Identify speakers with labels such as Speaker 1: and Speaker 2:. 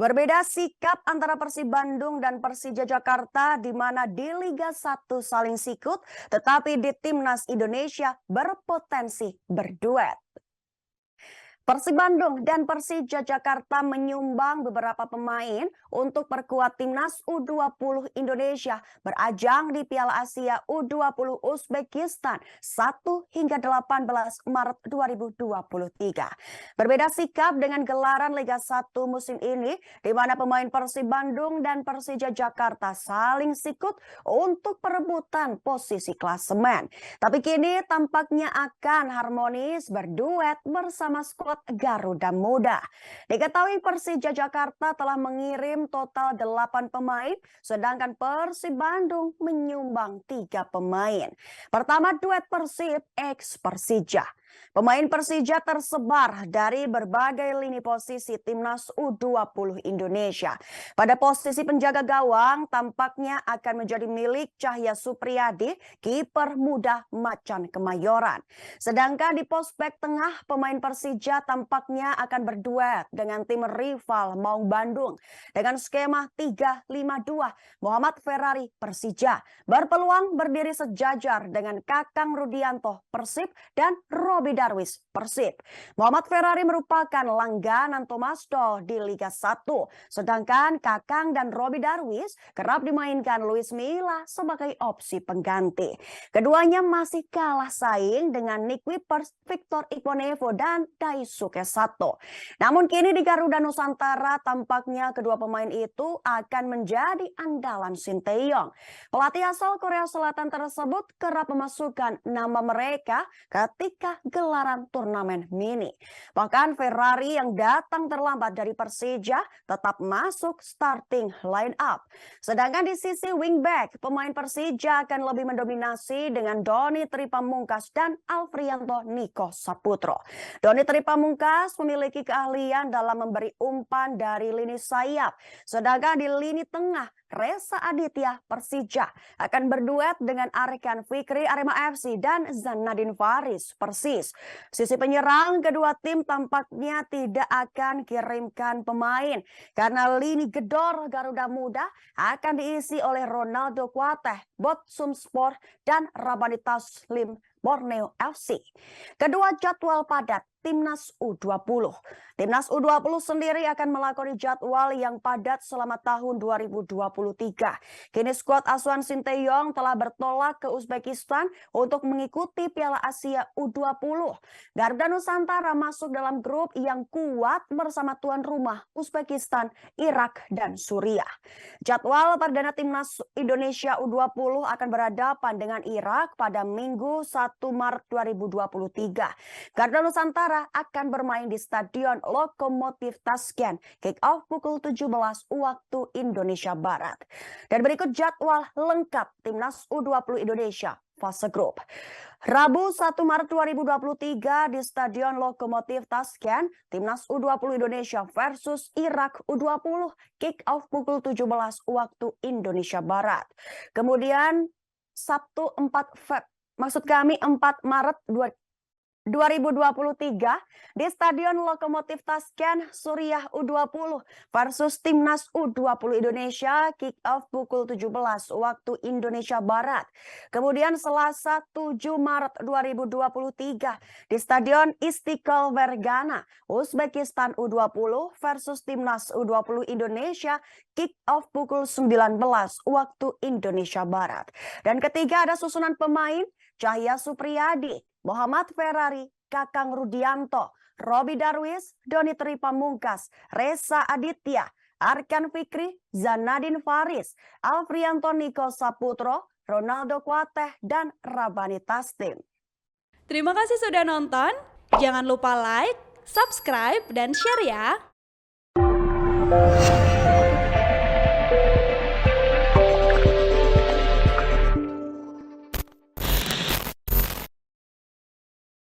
Speaker 1: Berbeda sikap antara Persib Bandung dan Persija Jakarta di mana di Liga 1 saling sikut, tetapi di Timnas Indonesia berpotensi berduet. Persib Bandung dan Persija Jakarta menyumbang beberapa pemain untuk perkuat Timnas U20 Indonesia berajang di Piala Asia U20 Uzbekistan 1 hingga 18 Maret 2023. Berbeda sikap dengan gelaran Liga 1 musim ini di mana pemain Persib Bandung dan Persija Jakarta saling sikut untuk perebutan posisi klasemen. Tapi kini tampaknya akan harmonis berduet bersama skuad Garuda Muda. Diketahui Persija Jakarta telah mengirim total 8 pemain, sedangkan Persib Bandung menyumbang 3 pemain. Pertama, duet Persib x Persija. Pemain Persija tersebar dari berbagai lini posisi Timnas U20 Indonesia. Pada posisi penjaga gawang tampaknya akan menjadi milik Cahya Supriyadi, kiper muda Macan Kemayoran. Sedangkan di pos bek tengah pemain Persija tampaknya akan berduet dengan tim rival Maung Bandung. Dengan skema 3-5-2, Muhammad Ferrari Persija berpeluang berdiri sejajar dengan Kakang Rudianto Persib dan Robi Darwis Persib. Muhammad Ferrari merupakan langganan Thomas Doll di Liga 1, sedangkan Kakang dan Robi Darwis kerap dimainkan Luis Milla sebagai opsi pengganti. Keduanya masih kalah saing dengan Nick Wipers, Victor Igbonevo dan Daisuke Sato. Namun kini di Garuda Nusantara tampaknya kedua pemain itu akan menjadi andalan Sinteyong. Pelatih asal Korea Selatan tersebut kerap memasukkan nama mereka ketika gelaran turnamen mini. Bahkan Ferrari yang datang terlambat dari Persija tetap masuk starting line up. Sedangkan di sisi wingback, pemain Persija akan lebih mendominasi dengan Doni Tripamungkas dan Alfrianto Niko Saputro. Doni Tripamungkas memiliki keahlian dalam memberi umpan dari lini sayap. Sedangkan di lini tengah, Reza Aditya Persija akan berduet dengan Arkan Fikri Arema FC dan Zanadin Faris Persis. Sisi penyerang kedua tim tampaknya tidak akan kirimkan pemain karena lini gedor Garuda Muda akan diisi oleh Ronaldo Kuateh, Botsum Sport dan Rabani Taslim Borneo FC. Kedua jadwal padat Timnas U20. Timnas U20 sendiri akan melakoni jadwal yang padat selama tahun 2023. Kini skuad asuhan Sinteyong telah bertolak ke Uzbekistan untuk mengikuti Piala Asia U20. Garuda Nusantara masuk dalam grup yang kuat bersama tuan rumah Uzbekistan, Irak, dan Suriah. Jadwal perdana Timnas Indonesia U20 akan berhadapan dengan Irak pada Minggu 1 Maret 2023. Garuda Nusantara akan bermain di Stadion Lokomotif Tashkent. Kick off pukul 17 waktu Indonesia Barat. Dan berikut jadwal lengkap Timnas U20 Indonesia fase grup. Rabu 1 Maret 2023 di Stadion Lokomotif Tashkent, Timnas U20 Indonesia versus Irak U20. Kick off pukul 17 waktu Indonesia Barat. Kemudian Sabtu 4 Maret 2023 di Stadion Lokomotif Tashkent, Suriah U20 versus Timnas U20 Indonesia, kick off pukul 17 waktu Indonesia Barat. Kemudian Selasa 7 Maret 2023 di Stadion Istiqlal Vergana, Uzbekistan U20 versus Timnas U20 Indonesia, kick off pukul 19 waktu Indonesia Barat. Dan ketiga ada susunan pemain Cahya Supriyadi, Muhammad Ferrari, Kakang Rudianto, Robi Darwis, Doni Tripamungkas, Reza Aditya, Arkan Fikri, Zanadin Faris, Alfrianto Niko Saputro, Ronaldo Kuateh, dan Rabani Taslim.
Speaker 2: Terima kasih sudah nonton. Jangan lupa like, subscribe, dan share ya.